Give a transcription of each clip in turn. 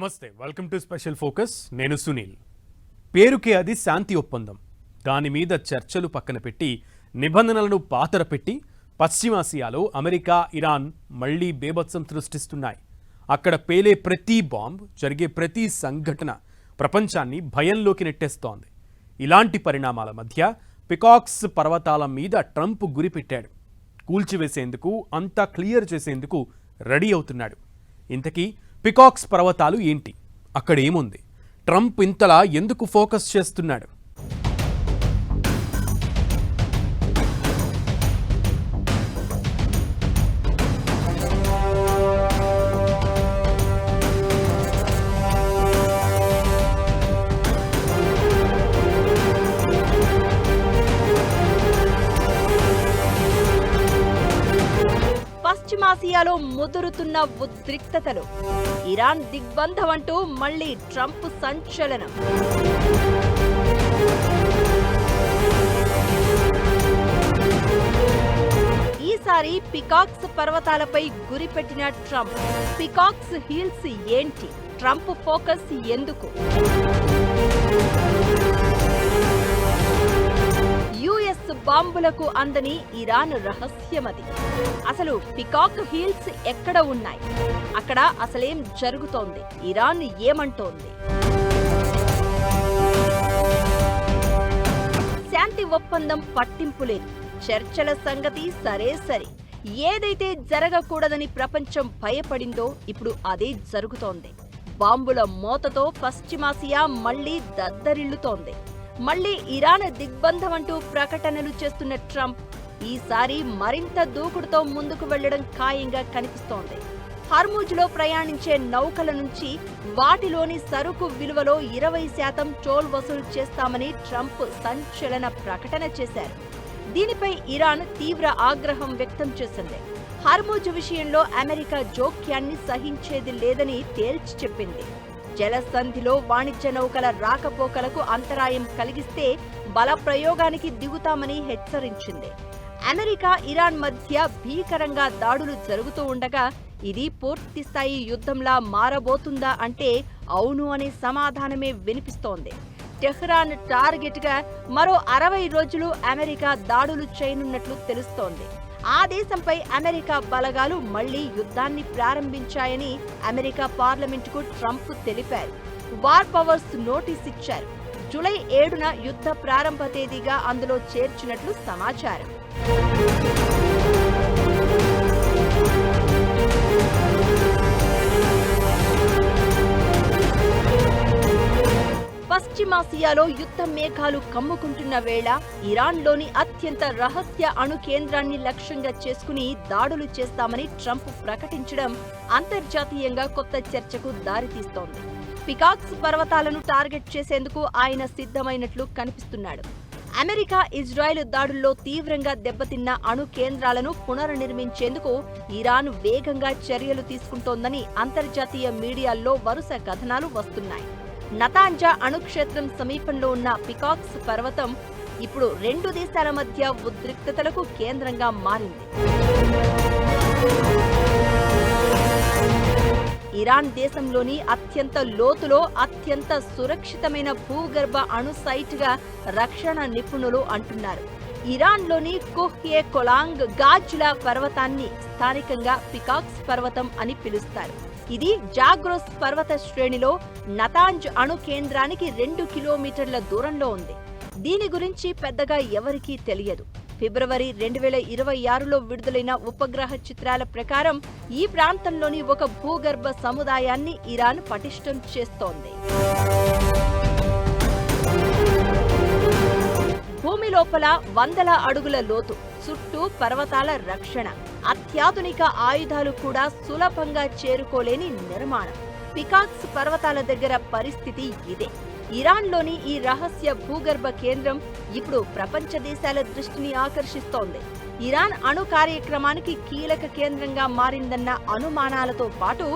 నమస్తే, welcome to special focus. నేను సునీల్. పేరుకే అది శాంతి ఒప్పందం. దాని మీద చర్చలు పక్కన పెట్టి నిబంధనలను పాతర పెట్టి పశ్చిమాసియాలో అమెరికా, ఇరాన్ మళ్లీ బేభత్సం సృష్టిస్తున్నాయి. అక్కడ పేలే ప్రతి బాంబ్, జరిగే ప్రతి సంఘటన ప్రపంచాన్ని భయంలోకి నెట్టేస్తోంది. ఇలాంటి పరిణామాల మధ్య పికాక్స్ పర్వతాల మీద ట్రంప్ గురిపెట్టాడు. కూల్చివేసేందుకు, అంతా క్లియర్ చేసేందుకు రెడీ అవుతున్నాడు. ఇంతకీ పికాక్స్ పర్వతాలు ఏంటి? అక్కడ ఏముంది? ట్రంప్ ఇంతలా ఎందుకు ఫోకస్ చేస్తున్నాడు? పశ్చిమాసియాలో ముదురుతున్న ఉద్రిక్తతలు, ఇరాన్ దిగ్బంధం అంటూ మళ్లీ ట్రంప్ సంచలనం. ఈసారి పికాక్స్ పర్వతాలపై గురిపెట్టిన ట్రంప్. పికాక్స్ హిల్స్ ఏంటి? ట్రంప్ ఫోకస్ ఎందుకు? యుఎస్ బాంబులకు అందని ఇరాన్ రహస్యమది. అసలు పికాక్ హిల్స్ ఎక్కడ ఉన్నాయి? అక్కడ అసలేం జరుగుతోంది? ఇరాన్ ఏమంటోంది? శాంతి ఒప్పందం పట్టింపు లేదు, చర్చల సంగతి సరే సరే. ఏదైతే జరగకూడదని ప్రపంచం భయపడిందో ఇప్పుడు అదే జరుగుతోంది. బాంబుల మోతతో పశ్చిమాసియా మళ్లీ దద్దరిల్లుతోంది. మళ్లీ ఇరాన్ దిగ్బంధం అంటూ ప్రకటనలు చేస్తున్న ట్రంప్ ఈసారి మరింత దూకుడుతో ముందుకు వెళ్లడం ఖాయంగా కనిపిస్తోంది. హర్ముజ్లో ప్రయాణించే నౌకల నుంచి వాటిలోని సరుకు విలువలో 20% టోల్ వసూలు చేస్తామని ట్రంప్ సంచలన ప్రకటన చేశారు. దీనిపై ఇరాన్ తీవ్ర ఆగ్రహం వ్యక్తం చేసింది. హర్ముజ్ విషయంలో అమెరికా జోక్యాన్ని సహించేది లేదని తేల్చి చెప్పింది. జలసంధిలో వాణిజ్య నౌకల రాకపోకలకు అంతరాయం కలిగిస్తే బల ప్రయోగానికి దిగుతామని హెచ్చరించింది. అమెరికా, ఇరాన్ మధ్య భీకరంగా దాడులు జరుగుతూ ఉండగా ఇది పూర్తిస్థాయి యుద్ధంలా మారబోతుందా అంటే అవును అనే సమాధానమే వినిపిస్తోంది. టెహ్రాన్ టార్గెట్గా మరో 60 రోజులు అమెరికా దాడులు చేయనున్నట్లు తెలుస్తోంది. ఆ దేశంపై అమెరికా బలగాలు మళ్లీ యుద్ధాన్ని ప్రారంభించాయని అమెరికా పార్లమెంటుకు ట్రంప్ తెలిపారు. వార్ పవర్స్ నోటీస్ ఇచ్చారు. జూలై 7న యుద్ధ ప్రారంభ తేదీగా అందులో చేర్చినట్లు సమాచారం. పశ్చిమాసియాలో యుద్ధ మేఘాలు కమ్ముకుంటున్న వేళ ఇరాన్లోని అత్యంత రహస్య అణు కేంద్రాన్ని లక్ష్యంగా చేసుకుని దాడులు చేస్తామని ట్రంప్ ప్రకటించడం అంతర్జాతీయంగా కొత్త చర్చకు దారితీస్తోంది. పికాక్స్ పర్వతాలను టార్గెట్ చేసేందుకు ఆయన సిద్ధమైనట్లు కనిపిస్తున్నాడు. అమెరికా, ఇజ్రాయెల్ దాడుల్లో తీవ్రంగా దెబ్బతిన్న అణు కేంద్రాలను పునర్నిర్మించేందుకు ఇరాన్ వేగంగా చర్యలు తీసుకుంటోందని అంతర్జాతీయ మీడియాల్లో వరుస కథనాలు వస్తున్నాయి. నతాంజా అణుక్షేత్రం సమీపంలో ఉన్న పికాక్స్ పర్వతం ఇప్పుడు 2 దేశాల మధ్య ఉద్రిక్తతలకు కేంద్రంగా మారింది. ఇరాన్ దేశంలోని అత్యంత లోతులో అత్యంత సురక్షితమైన భూగర్భ అణు సైట్గా రక్షణ నిపుణులు అంటున్నారు. ఇరాన్లోని కుహ్-ఏ కొలాంగ్ గాజ్లా పర్వతాన్ని స్థానికంగా పికాక్స్ పర్వతం అని పిలుస్తారు. ఇది జాగ్రోస్ పర్వత శ్రేణిలో నతాంజ్ అణు కేంద్రానికి 2 కిలోమీటర్ల దూరంలో ఉంది. దీని గురించి పెద్దగా ఎవరికీ తెలియదు. ఫిబ్రవరి 2026లో విడుదలైన ఉపగ్రహ చిత్రాల ప్రకారం ఈ ప్రాంతంలోని ఒక భూగర్భ సముదాయాన్ని ఇరాన్ పటిష్టం చేస్తోంది. భూమి లోపల 100 అడుగుల లోతు, చుట్టూ పర్వతాల రక్షణ, అత్యాధునిక ఆయుధాలు కూడా సులభంగా చేరుకోలేని నిర్మాణం. పికాక్స్ పర్వతాల దగ్గర పరిస్థితి ఇదే. ఇరాన్లోని ఈ రహస్య భూగర్భ కేంద్రం ఇప్పుడు ప్రపంచ దేశాల దృష్టిని ఆకర్షిస్తోంది. ఇరాన్ అణు కార్యక్రమానికి కీలక కేంద్రంగా మారిందన్న అనుమానాలతో పాటు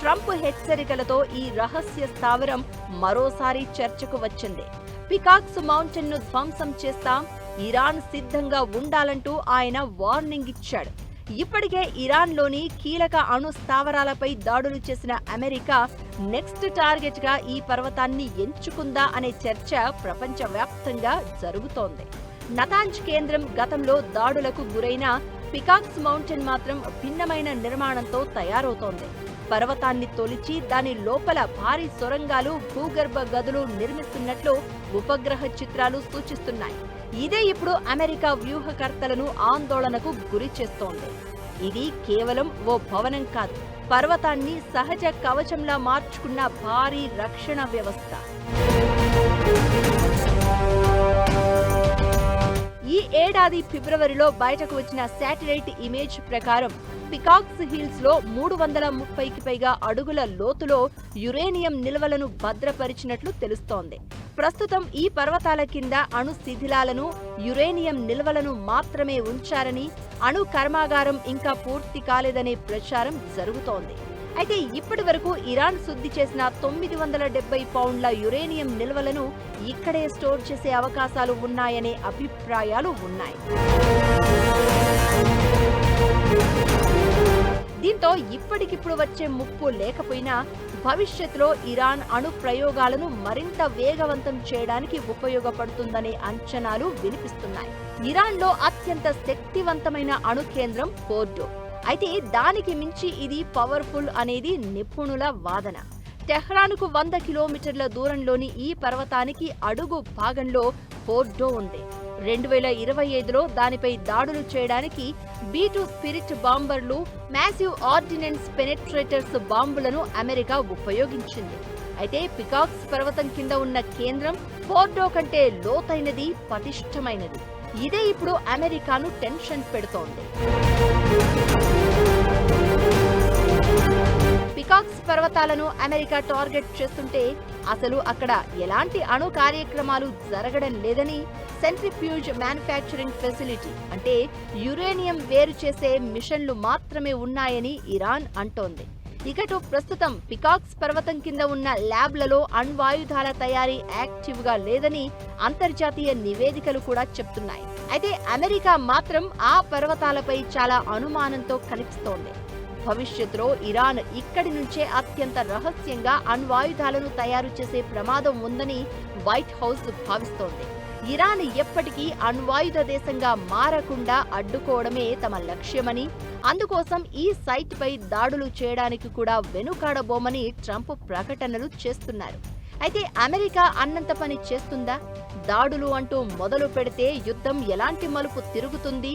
ట్రంప్ హెచ్చరికలతో ఈ రహస్య స్థావరం మరోసారి చర్చకు వచ్చింది. పికాక్స్ మౌంటైన్ను ధ్వంసం చేస్తాం, ఇరాన్ సిద్ధంగా ఉండాలంటూ ఆయన వార్నింగ్ ఇచ్చాడు. ఇప్పటికే ఇరాన్లోని కీలక అణు స్థావరాలపై దాడులు చేసిన అమెరికా నెక్స్ట్ టార్గెట్ గా ఈ పర్వతాన్ని ఎంచుకుందా అనే చర్చ ప్రపంచవ్యాప్తంగా జరుగుతోంది. నతాంజ్ కేంద్రం గతంలో దాడులకు గురైన పికాక్స్ మౌంటైన్ మాత్రం భిన్నమైన నిర్మాణంతో తయారవుతోంది. పర్వతాన్ని తొలిచి దాని లోపల భారీ సొరంగాలు, భూగర్భ గదులు నిర్మిస్తున్నట్లు ఉపగ్రహ చిత్రాలు సూచిస్తున్నాయి. ఇదే ఇప్పుడు అమెరికా వ్యూహకర్తలను ఆందోళనకు గురి చేస్తోంది. ఇది కేవలం ఓ భవనం కాదు, పర్వతాన్ని సహజ కవచంలా మార్చుకున్న భారీ రక్షణ వ్యవస్థ. ఈ ఏడాది ఫిబ్రవరిలో బయటకు వచ్చిన శాటిలైట్ ఇమేజ్ ప్రకారం పికాక్స్ హిల్స్ లో 330కి పైగా అడుగుల లోతులో యురేనియం నిల్వలను భద్రపరిచినట్లు తెలుస్తోంది. ప్రస్తుతం ఈ పర్వతాల కింద అణు శిథిలాలను, యురేనియం నిల్వలను మాత్రమే ఉంచారని, అణు కర్మాగారం ఇంకా పూర్తి కాలేదనే ప్రచారం జరుగుతోంది. అయితే ఇప్పటి వరకు ఇరాన్ శుద్ధి చేసిన 970 పౌండ్ల యురేనియం నిల్వలను ఇక్కడే స్టోర్ చేసే అవకాశాలు ఉన్నాయనే అభిప్రాయాలు ఉన్నాయి. దీంతో ఇప్పటికిప్పుడు వచ్చే ముప్పు లేకపోయినా భవిష్యత్తులో ఇరాన్ అణు ప్రయోగాలను మరింత వేగవంతం చేయడానికి ఉపయోగపడుతుందనే అంచనాలు వినిపిస్తున్నాయి. ఇరాన్లో అత్యంత శక్తివంతమైన అణు కేంద్రం ఫోర్డో. అయితే దానికి మించి ఇది పవర్ఫుల్ అనేది నిపుణుల వాదన. టెహ్రాన్కు 100 కిలోమీటర్ల దూరంలోని ఈ పర్వతానికి అడుగు భాగంలో ఫోర్డో ఉంది. 2025లో దానిపై దాడులు చేయడానికి B-2 స్పిరిట్ బాంబర్లు, మ్యాసివ్ ఆర్డినెన్స్ పెనెట్రేటర్స్ బాంబులను అమెరికా ఉపయోగించింది. అయితే పికాక్స్ పర్వతం కింద ఉన్న కేంద్రం ఫోర్డో కంటే లోతైనది, పటిష్టమైనది. ఇదే ఇప్పుడు అమెరికాను టెన్షన్ పెడుతోంది. పికాక్స్ పర్వతాలను అమెరికా టార్గెట్ చేస్తుంటే అసలు అక్కడ ఎలాంటి అణు కార్యక్రమాలు జరగడం లేదని, సెంట్రిఫ్యూజ్ మ్యానుఫ్యాక్చరింగ్ ఫెసిలిటీ అంటే యురేనియం వేరు చేసే మిషన్లు మాత్రమే ఉన్నాయని ఇరాన్ అంటోంది. ఇకటు ప్రస్తుతం పికాక్స్ పర్వతం కింద ఉన్న ల్యాబ్లలో అణ్వాయుధాల తయారీ యాక్టివ్ గా లేదని అంతర్జాతీయ నివేదికలు కూడా చెప్తున్నాయి. అయితే అమెరికా మాత్రం ఆ పర్వతాలపై చాలా అనుమానంతో కనిపిస్తోంది. భవిష్యత్తులో ఇరాన్ ఇక్కడి నుంచే అత్యంత రహస్యంగా అణ్వాయుధాలను తయారు చేసే ప్రమాదం ఉందని వైట్ హౌస్ భావిస్తోంది. ఇరాన్ ఎప్పటికీ అణ్వాయుధ దేశంగా మారకుండా అడ్డుకోవడమే తమ లక్ష్యమని, అందుకోసం ఈ సైట్ పై దాడులు చేయడానికి కూడా వెనుకాడబోమని ట్రంప్ ప్రకటనలు చేస్తున్నారు. అయితే అమెరికా అన్నంత పని చేస్తుందా? దాడులు అంటూ మొదలు పెడితే యుద్ధం ఎలాంటి మలుపు తిరుగుతుంది,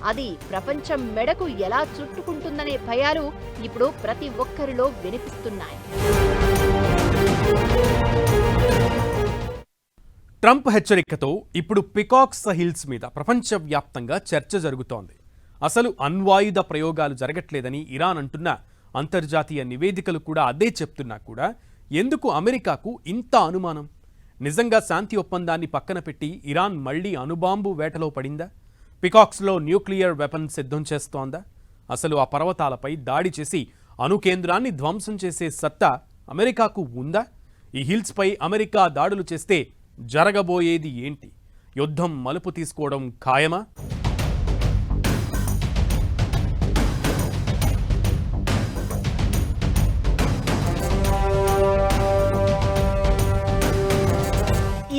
అది ప్రపంచం మెడకు ఎలా చుట్టుకుంటుందనే భయాలు ఇప్పుడు ప్రతి ఒక్కరిలో వినిపిస్తున్నాయి. ట్రంప్ హెచ్చరికతో ఇప్పుడు పికాక్స్ హిల్స్ మీద ప్రపంచవ్యాప్తంగా చర్చ జరుగుతోంది. అసలు అణ్వాయుధ ప్రయోగాలు జరగట్లేదని ఇరాన్ అంటున్న అంతర్జాతీయ నివేదికలు కూడా అదే చెప్తున్నా కూడా ఎందుకు అమెరికాకు ఇంత అనుమానం? నిజంగా శాంతి ఒప్పందాన్ని పక్కన పెట్టి ఇరాన్ మళ్లీ అణుబాంబు వేటలో పడిందా? పికాక్స్లో న్యూక్లియర్ వెపన్ సిద్ధం చేస్తోందా? అసలు ఆ పర్వతాలపై దాడి చేసి అణు కేంద్రాన్ని ధ్వంసం చేసే సత్తా అమెరికాకు ఉందా? ఈ హిల్స్పై అమెరికా దాడులు చేస్తే జరగబోయేది ఏంటి? యుద్ధం మలుపు తీసుకోవడం ఖాయమా?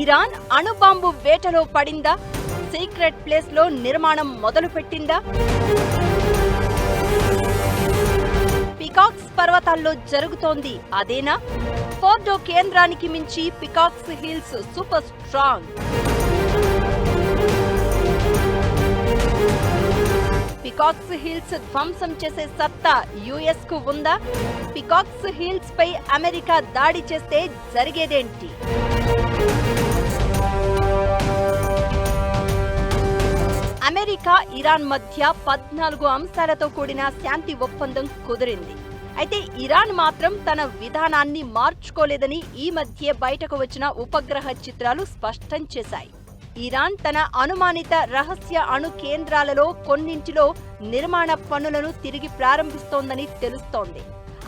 ఇరాన్ అణుబాంబు వేటలో పడిందా? సీక్రెట్ ప్లేస్ లో నిర్మాణం మొదలు పెట్టిందా? పికాక్స్ పర్వతాల్లో జరుగుతోంది అదేనా? ఫోర్డో కేంద్రానికి మించి peacocks hills super strong. Peacocks hills ధ్వంసం చేసే సత్తా యుఎస్ కు ఉందా? పికాక్స్ హిల్స్ పై అమెరికా దాడి చేస్తే జరిగేదేంటి? అమెరికా ఇరాన్ మధ్య 14 అంశాలతో కూడిన శాంతి ఒప్పందం కుదిరింది. అయితే ఇరాన్ మాత్రం తన విధానాన్ని మార్చుకోలేదని ఈ మధ్య బయటకు వచ్చిన ఉపగ్రహ చిత్రాలు స్పష్టం చేశాయి. ఇరాన్ తన అనుమానిత రహస్య అణు కేంద్రాలలో కొన్నింటిలో నిర్మాణ పనులను తిరిగి ప్రారంభిస్తోందని తెలుస్తోంది.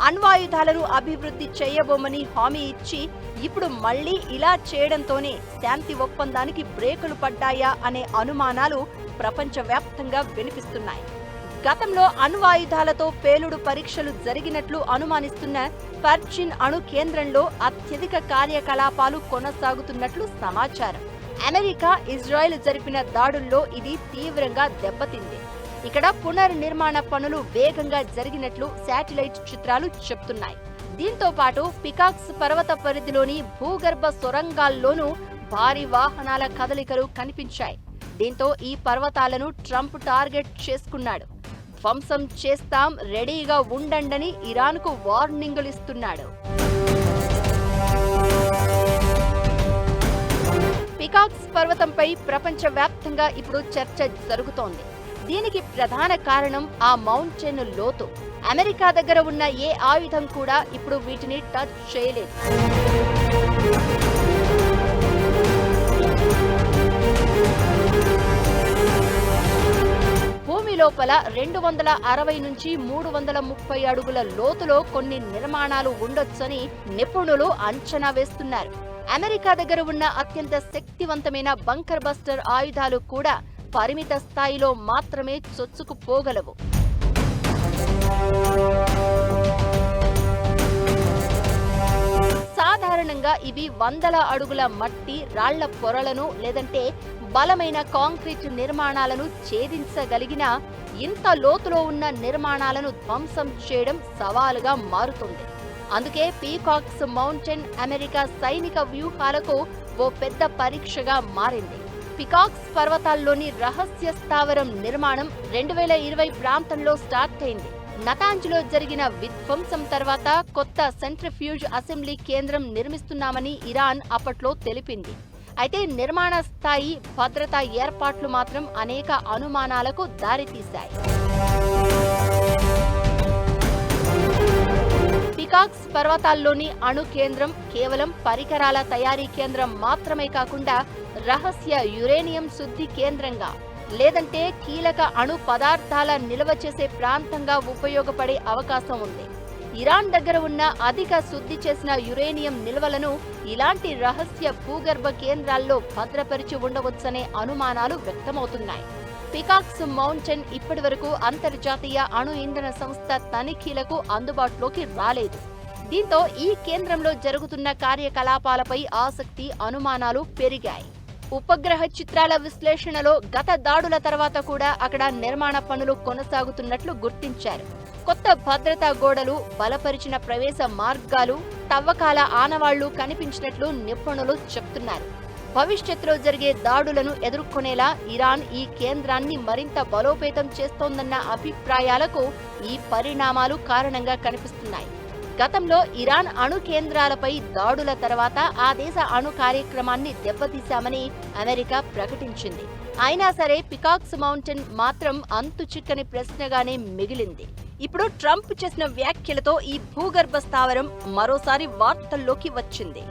అణ్వాయుధాలను అభివృద్ధి చేయబోమని హామీ ఇచ్చి ఇప్పుడు మళ్లీ ఇలా చేయడంతోనే శాంతి ఒప్పందానికి బ్రేకులు పడ్డాయా అనే అనుమానాలు ప్రపంచవ్యాప్తంగా వినిపిస్తున్నాయి. గతంలో అణ్వాయుధాలతో పేలుడు పరీక్షలు జరిగినట్లు అనుమానిస్తున్న పర్చిన్ అణు కేంద్రంలో అత్యధిక కార్యకలాపాలు కొనసాగుతున్నట్లు సమాచారం. అమెరికా, ఇజ్రాయెల్ జరిపిన దాడుల్లో ఇది తీవ్రంగా దెబ్బతింది. ఇక్కడ పునర్నిర్మాణ పనులు వేగంగా జరిగినట్లు శాటిలైట్ చిత్రాలు చెప్తున్నాయి. దీంతో పాటు పికాక్స్ పర్వత పరిధిలోని భూగర్భ సొరంగాల్లోనూ భారీ వాహనాల కదలికలు కనిపించాయి. దీంతో ఈ పర్వతాలను ట్రంప్ టార్గెట్ చేసుకున్నాడు. ధ్వంసం చేస్తాం, రెడీగా ఉండండని ఇరాన్కు వార్నింగులు ఇస్తున్నాడు. పికాక్స్ పర్వతంపై ప్రపంచవ్యాప్తంగా ఇప్పుడు చర్చ జరుగుతోంది. దీనికి ప్రధాన కారణం ఆ మౌంటైన్ లోతు. అమెరికా దగ్గర ఉన్న ఏ ఆయుధం కూడా ఇప్పుడు వీటిని టచ్ చేయలేదు. భూమి లోపల 260 నుంచి 330 అడుగుల లోతులో కొన్ని నిర్మాణాలు ఉండొచ్చని నిపుణులు అంచనా వేస్తున్నారు. అమెరికా దగ్గర ఉన్న అత్యంత శక్తివంతమైన బంకర్ బస్టర్ ఆయుధాలు కూడా పరిమిత స్థాయిలో మాత్రమే చొచ్చుకుపోగలవు. సాధారణంగా ఇవి వందల అడుగుల మట్టి, రాళ్ల పొరలను లేదంటే బలమైన కాంక్రీట్ నిర్మాణాలను ఛేదించగలిగిన ఇంత లోతులో ఉన్న నిర్మాణాలను ధ్వంసం చేయడం సవాలుగా మారుతుంది. అందుకే పీకాక్స్ మౌంటైన్ అమెరికా సైనిక వ్యూహాలకు ఓ పెద్ద పరీక్షగా మారింది. పికాక్స్ పర్వతాల్లోని రహస్య స్థావరం నిర్మాణం 2020 ప్రాంతంలో స్టార్ట్ అయింది. నతాంజ్లో జరిగిన విధ్వంసం తర్వాత కొత్త సెంట్రిఫ్యూజ్ అసెంబ్లీ కేంద్రం నిర్మిస్తున్నామని ఇరాన్ అప్పట్లో తెలిపింది. అయితే నిర్మాణ స్థాయి, భద్రతా ఏర్పాట్లు మాత్రం అనేక అనుమానాలకు దారితీశాయి. పికాక్స్ పర్వతాల్లోని అణు కేంద్రం కేవలం పరికరాల తయారీ కేంద్రం మాత్రమే కాకుండా రహస్య యురేనియం శుద్ధి కేంద్రంగా లేదంటే కీలక అణు పదార్థాల నిల్వ చేసే ప్రాంతంగా ఉపయోగపడే అవకాశం ఉంది. ఇరాన్ దగ్గర ఉన్న అధిక శుద్ధి చేసిన యురేనియం నిల్వలను ఇలాంటి రహస్య భూగర్భ కేంద్రాల్లో భద్రపరిచి ఉండవచ్చనే అనుమానాలు వ్యక్తమవుతున్నాయి. పికాక్స్ మౌంటైన్ ఇప్పటివరకు అంతర్జాతీయ అణు ఇంధన సంస్థ తనిఖీలకు అందుబాటులోకి రాలేదు. దీంతో ఈ కేంద్రంలో జరుగుతున్న కార్యకలాపాలపై ఆసక్తి, అనుమానాలు పెరిగాయి. ఉపగ్రహ చిత్రాల విశ్లేషణలో గత దాడుల తర్వాత కూడా అక్కడ నిర్మాణ పనులు కొనసాగుతున్నట్లు గుర్తించారు. కొత్త భద్రతా గోడలు, బలపరిచిన ప్రవేశ మార్గాలు, తవ్వకాల ఆనవాళ్లు కనిపించినట్లు నిపుణులు చెప్తున్నారు. భవిష్యత్తులో జరిగే దాడులను ఎదుర్కొనేలా ఇరాన్ ఈ కేంద్రాన్ని మరింత బలోపేతం చేస్తోందన్న అభిప్రాయాలకు ఈ పరిణామాలు కారణంగా కనిపిస్తున్నాయి. గతంలో ఇరాన్ అణు కేంద్రాలపై దాడుల తర్వాత ఆ దేశ అణు కార్యక్రమాన్ని దెబ్బతీశామని అమెరికా ప్రకటించింది. అయినా సరే పికాక్స్ మౌంటైన్ మాత్రం అంతు చిక్కని ప్రశ్నగానే మిగిలింది. ఇప్పుడు ట్రంప్ చేసిన వ్యాఖ్యలతో ఈ భూగర్భ స్థావరం మరోసారి వార్తల్లోకి వచ్చింది.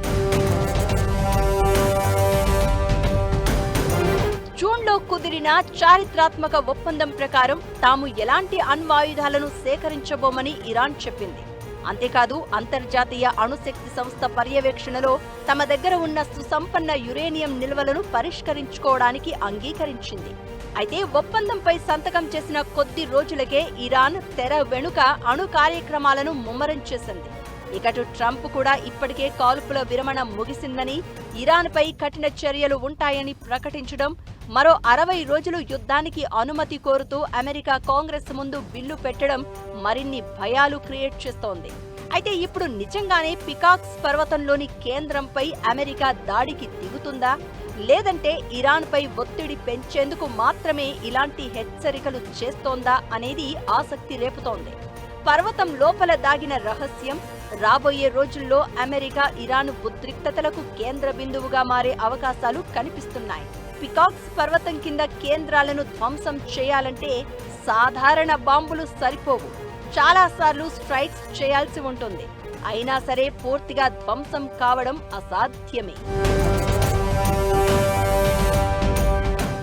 జూన్లో కుదిరిన చారిత్రాత్మక ఒప్పందం ప్రకారం తాము ఎలాంటి అణ్వాయుధాలను సేకరించబోమని ఇరాన్ చెప్పింది. అంతేకాదు అంతర్జాతీయ అణుశక్తి సంస్థ పర్యవేక్షణలో తమ దగ్గర ఉన్న సుసంపన్న యురేనియం నిల్వలను పరిష్కరించుకోవడానికి అంగీకరించింది. అయితే ఒప్పందంపై సంతకం చేసిన కొద్ది రోజులకే ఇరాన్ తెర వెనుక అణు కార్యక్రమాలను ముమ్మరం చేసింది. ఇకటు ట్రంప్ కూడా ఇప్పటికే కాల్పుల విరమణ ముగిసిందని, ఇరాన్పై కఠిన చర్యలు ఉంటాయని ప్రకటించడం, మరో 60 రోజులు యుద్ధానికి అనుమతి కోరుతూ అమెరికా కాంగ్రెస్ ముందు బిల్లు పెట్టడం మరిన్ని భయాలు క్రియేట్ చేస్తోంది. అయితే ఇప్పుడు నిజంగానే పికాక్స్ పర్వతంలోని కేంద్రంపై అమెరికా దాడికి దిగుతుందా, లేదంటే ఇరాన్పై ఒత్తిడి పెంచేందుకు మాత్రమే ఇలాంటి హెచ్చరికలు చేస్తోందా అనేది ఆసక్తి రేపుతోంది. పర్వతం లోపల దాగిన రహస్యం రాబోయే రోజుల్లో అమెరికా, ఇరాన్ ఉద్రిక్తతలకు కేంద్ర బిందువుగా మారే అవకాశాలు కనిపిస్తున్నాయి. పికాక్స్ పర్వతం కింద కేంద్రాలను ధ్వంసం చేయాలంటే సాధారణ బాంబులు సరిపోవు. చాలాసార్లు స్ట్రైక్స్ చేయాల్సి ఉంటుంది. అయినా సరే పూర్తిగా ధ్వంసం కావడం అసాధ్యమే.